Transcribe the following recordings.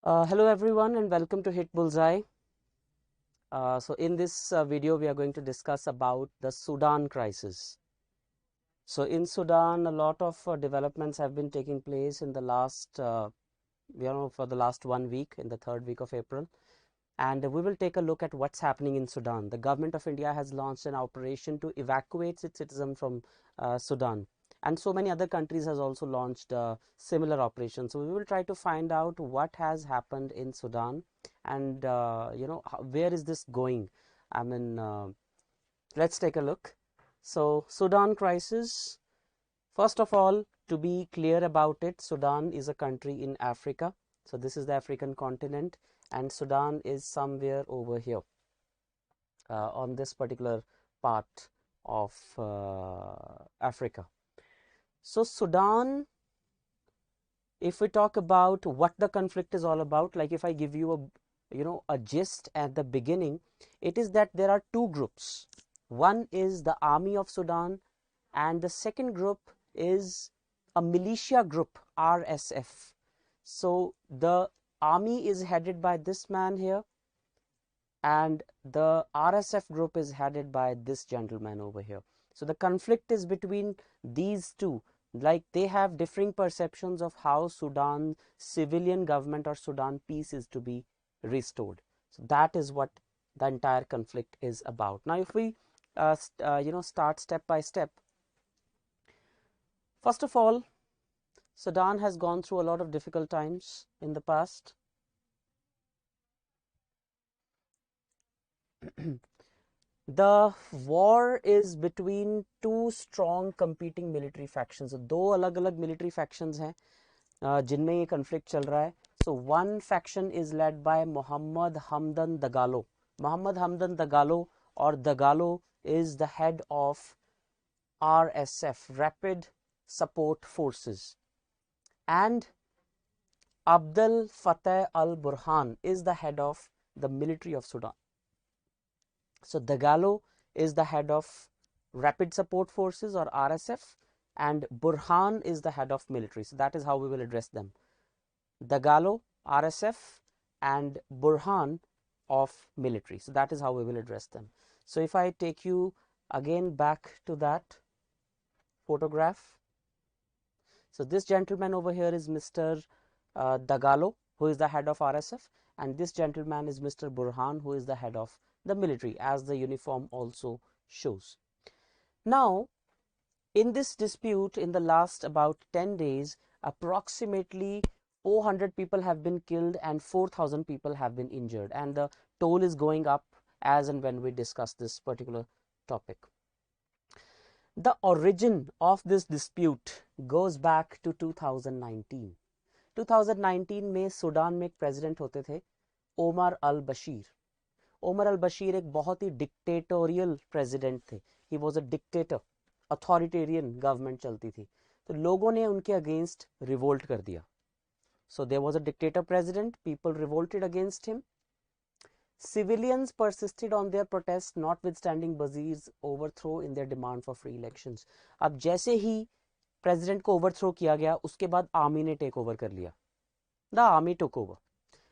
Hello everyone and welcome to Hitbullseye. So in this video we are going to discuss about the Sudan crisis. So in Sudan a lot of developments have been taking place in the last for the last 1 week, in the 3rd week of April, and we will take a look at what's happening in Sudan. The government of India has launched an operation to evacuate its citizens from Sudan, and so many other countries has also launched similar operations. So we will try to find out what has happened in Sudan and where is this going. I mean, let's take a look. So Sudan crisis, first of all, to be clear about it, Sudan is a country in Africa. So this is the African continent, and Sudan is somewhere over here on this particular part of Africa. So Sudan, if we talk about what the conflict is all about, like if I give you a gist at the beginning, it is that there are two groups. One is the army of Sudan, and the second group is a militia group, RSF. So the army is headed by this man here, and the RSF group is headed by this gentleman over here. So the conflict is between these two. Like, they have differing perceptions of how Sudan civilian government or Sudan peace is to be restored. So that is what the entire conflict is about. Now if we start step by step, first of all, Sudan has gone through a lot of difficult times in the past. The war is between two strong competing military factions. दो अलग अलग military factions हैं जिनमें ये conflict चल रहा है. So one faction is led by Mohammed Hamdan Dagalo. Mohammed Hamdan Dagalo, or Dagalo, is the head of RSF, Rapid Support Forces, and Abdel Fattah al-Burhan is the head of the military of Sudan. So Dagalo is the head of Rapid Support Forces, or RSF, and Burhan is the head of military. So that is how we will address them. Dagalo, RSF, and Burhan of military. So that is how we will address them. So if I take you again back to that photograph. So this gentleman over here is Mr. Dagalo, who is the head of RSF, and this gentleman is Mr. Burhan, who is the head of the military, as the uniform also shows. Now, in this dispute, in the last about 10 days, approximately 400 people have been killed and 4,000 people have been injured, and the toll is going up as and when we discuss this particular topic. The origin of this dispute goes back to 2019. 2019 में Sudan में एक president होते थे, ओमर अल बशीर. ओमर अल बशीर एक बहुत ही dictatorial president थे. He was a dictator, authoritarian government चलती थी. तो लोगों ने उनके अगेंस्ट रिवोल्ट कर दिया. So there was a dictator president, people revolted against him. Civilians persisted on their protest, notwithstanding Bashir's overthrow in their demand for free elections. अब जैसे ही प्रेसिडेंट को ओवरथ्रो किया गया, उसके बाद आर्मी ने टेक ओवर कर लिया. The army took over.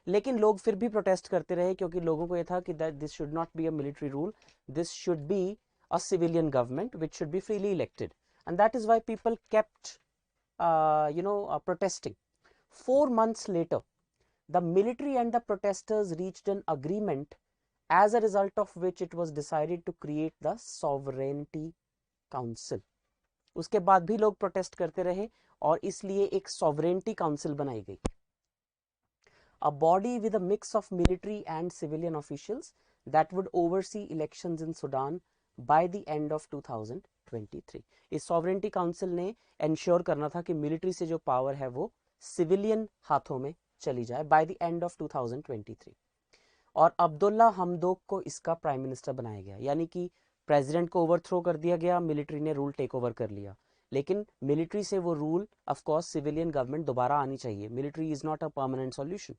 लेकिन लोग फिर भी प्रोटेस्ट करते रहे, क्योंकि लोगों को यह था कि this should not be a military rule, this should be a civilian government which should be freely elected, and that is why people kept protesting. 4 months later, the military and the protesters reached an agreement, as a result of which it was decided to create the Sovereignty Council. उसके बाद भी लोग protest करते रहे और इसलिए एक Sovereignty Council बनाई गई. A body with a mix of military and civilian officials that would oversee elections in Sudan by the end of 2023. इस Sovereignty Council ने ensure करना था कि military से जो power है वो civilian हाथों में चली जाए बाय द एंड ऑफ 2023. और अब्दुल्ला हमदोक को इसका प्राइम मिनिस्टर बनाया गया. यानी कि प्रेसिडेंट को ओवरथ्रो कर दिया गया, मिलिट्री ने रूल टेक ओवर कर लिया, लेकिन मिलिट्री से वो rule, of course civilian government दोबारा आनी चाहिए. Military is not a permanent solution.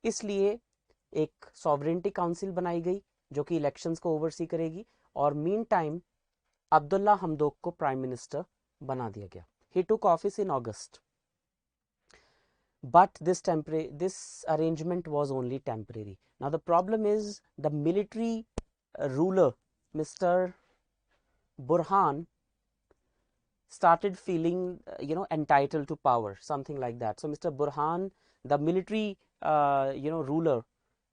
इसलिए एक सॉवरेनिटी काउंसिल बनाई गई जो कि इलेक्शंस को ओवरसी करेगी, और मीन टाइम अब्दुल्ला हमदोक को प्राइम मिनिस्टर बना दिया गया. He took office in August. but this arrangement was only temporary. Now the problem is the military ruler, Mr. Burhan, started feeling entitled to power, something like that. So Mr. Burhan, the military ruler,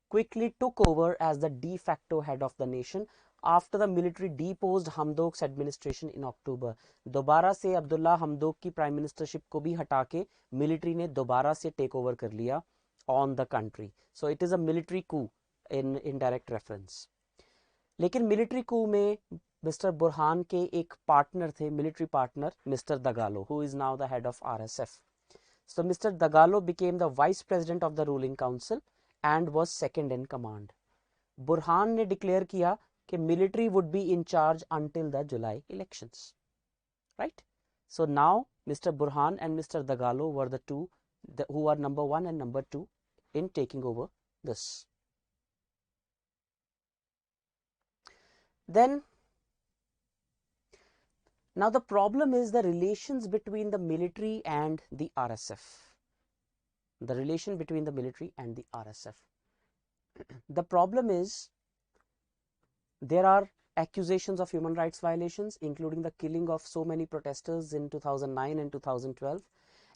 quickly took over as the de facto head of the nation after the military deposed Hamdok's administration in October. दोबारा से अब्दुल्ला हमदोक की prime ministership को भी हटा के military ने दोबारा से टेक ओवर कर लिया on the country. So it is a military coup in direct reference. लेकिन मिलिट्री कू में मिस्टर बुरहान के एक पार्टनर थे, military partner, mister Dagalo, who is now the head of RSF. So Mr. Dagalo became the vice president of the ruling council and was second in command. Burhan ने declare किया कि military would be in charge until the July elections. Right? So now Mr. Burhan and Mr. Dagalo were the two who are number 1 and number 2 in taking over this. Then now the problem is the relations between the military and the RSF. The relation between the military and the RSF. The problem is there are accusations of human rights violations, including the killing of so many protesters in 2009 and 2012.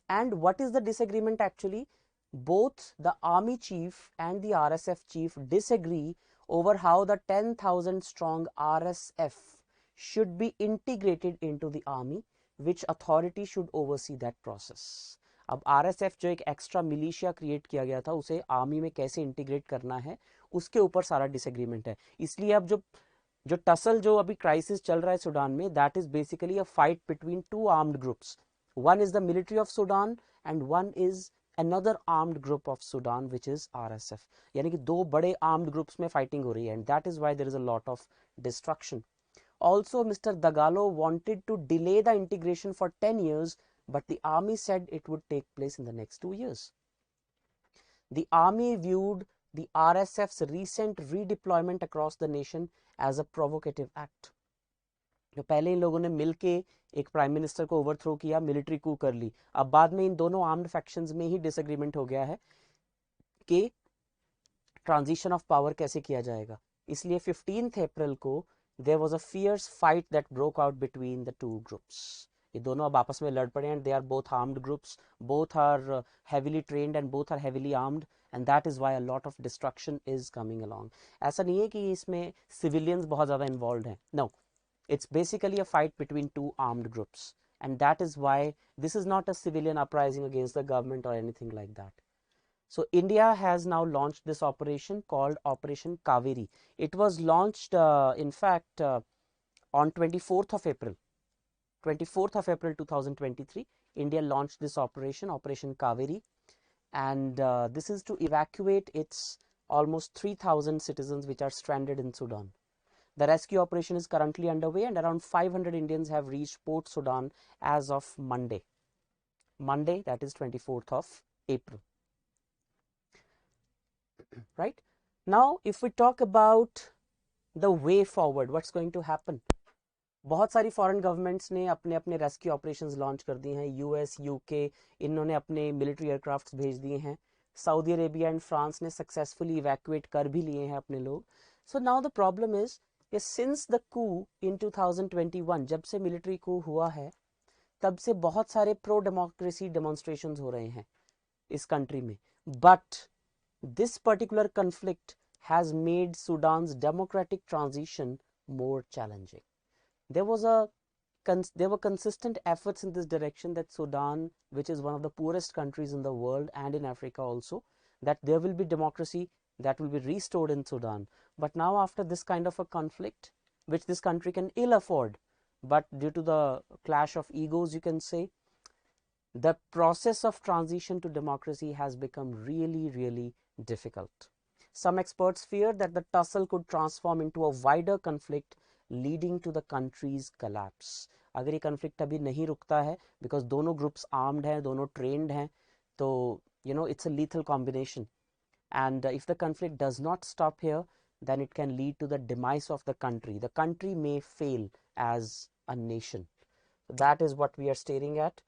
And what is the disagreement actually? Both the army chief and the RSF chief disagree over how the 10,000 strong RSF should be integrated into the army, which authority should oversee that process. अब RSF जो एक extra militia create किया गया था उसे army में कैसे integrate करना है उसके ऊपर सारा डिसएग्रीमेंट है. इसलिए अब जो टसल जो अभी क्राइसिस चल रहा है सूडान में, that is basically a fight between two armed groups. One is the military of Sudan and one is another armed group of Sudan, which is RSF. यानी कि दो बड़े armed groups में fighting हो रही है, and that is why there is a lot of destruction. Also, Mr. Dagalo wanted to delay the integration for 10 years, but the army said it would take place in the next 2 years. The army viewed the RSF's recent redeployment across the nation as a provocative act. जो पहले इन लोगों ने मिलके एक prime minister को overthrow किया, military कू कर ली, अब बाद में इन दोनों आर्म्ड फैक्शंस में ही डिसएग्रीमेंट हो गया है कि ट्रांजिशन ऑफ पावर कैसे किया जाएगा. इसलिए 15th अप्रैल को there was a fierce fight that broke out between the two groups. ये दोनों अब आपस में लड़ पड़े हैं. They are both armed groups, both are heavily trained and both are heavily armed, and that is why a lot of destruction is coming along. ऐसा नहीं है कि इसमें civilians बहुत ज़्यादा involved हैं. No, it's basically a fight between two armed groups, and that is why this is not a civilian uprising against the government or anything like that. So India has now launched this operation called Operation Kaveri. It was launched in fact on 24th of April. 24th of April 2023, India launched this operation, Operation Kaveri, and this is to evacuate its almost 3,000 citizens which are stranded in Sudan. The rescue operation is currently underway, and around 500 Indians have reached Port Sudan as of Monday. Monday, that is 24th of April. Right? Now, if we talk about the way forward, what's going to happen? बहुत सारी foreign governments ने अपने अपने rescue operations launch कर दिए हैं. US, UK, इन्होंने अपने मिलिट्री एयरक्राफ्ट्स भेज दिए हैं. सऊदी अरेबिया एंड फ्रांस ने सक्सेसफुली इवैक्यूएट कर भी लिए हैं अपने लोग. So now the problem is since the coup in 2021, जब से मिलिट्री कू हुआ है, तब से बहुत सारे प्रो डेमोक्रेसी डेमोन्स्ट्रेशंस हो रहे हैं इस कंट्री में. But this particular conflict has made Sudan's democratic transition more challenging. There were consistent efforts in this direction that Sudan, which is one of the poorest countries in the world and in Africa also, that there will be democracy that will be restored in Sudan. But now after this kind of a conflict, which this country can ill afford, but due to the clash of egos, you can say, the process of transition to democracy has become really, really difficult. Some experts fear that the tussle could transform into a wider conflict, leading to the country's collapse. अगर ये conflict अभी नहीं रुकता है, because दोनों groups armed हैं, दोनों trained हैं, तो it's a lethal combination. And if the conflict does not stop here, then it can lead to the demise of the country. The country may fail as a nation. So that is what we are staring at.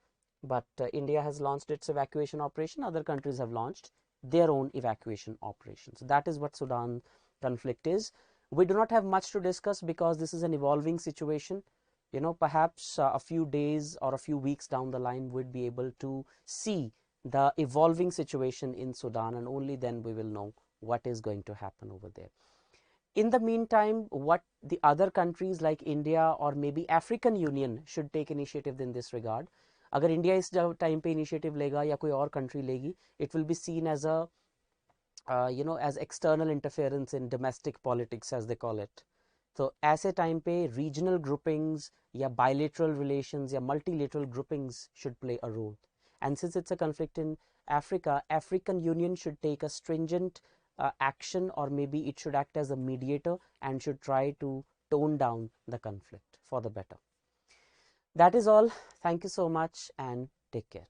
but India has launched its evacuation operation. Other countries have launched their own evacuation operations. That is what Sudan conflict is. We do not have much to discuss because this is an evolving situation. You know, perhaps a few days or a few weeks down the line we'd be able to see the evolving situation in Sudan, and only then we will know what is going to happen over there. In the meantime, what the other countries like India or maybe African Union should take initiative in this regard. अगर India इस time पे initiative लेगा या कोई और country लेगी, it will be seen as a as external interference in domestic politics, as they call it. So ऐसे time पे regional groupings या bilateral relations या multilateral groupings should play a role. And since it's a conflict in Africa, African Union should take a stringent action, or maybe it should act as a mediator and should try to tone down the conflict for the better. That is all. Thank you so much and take care.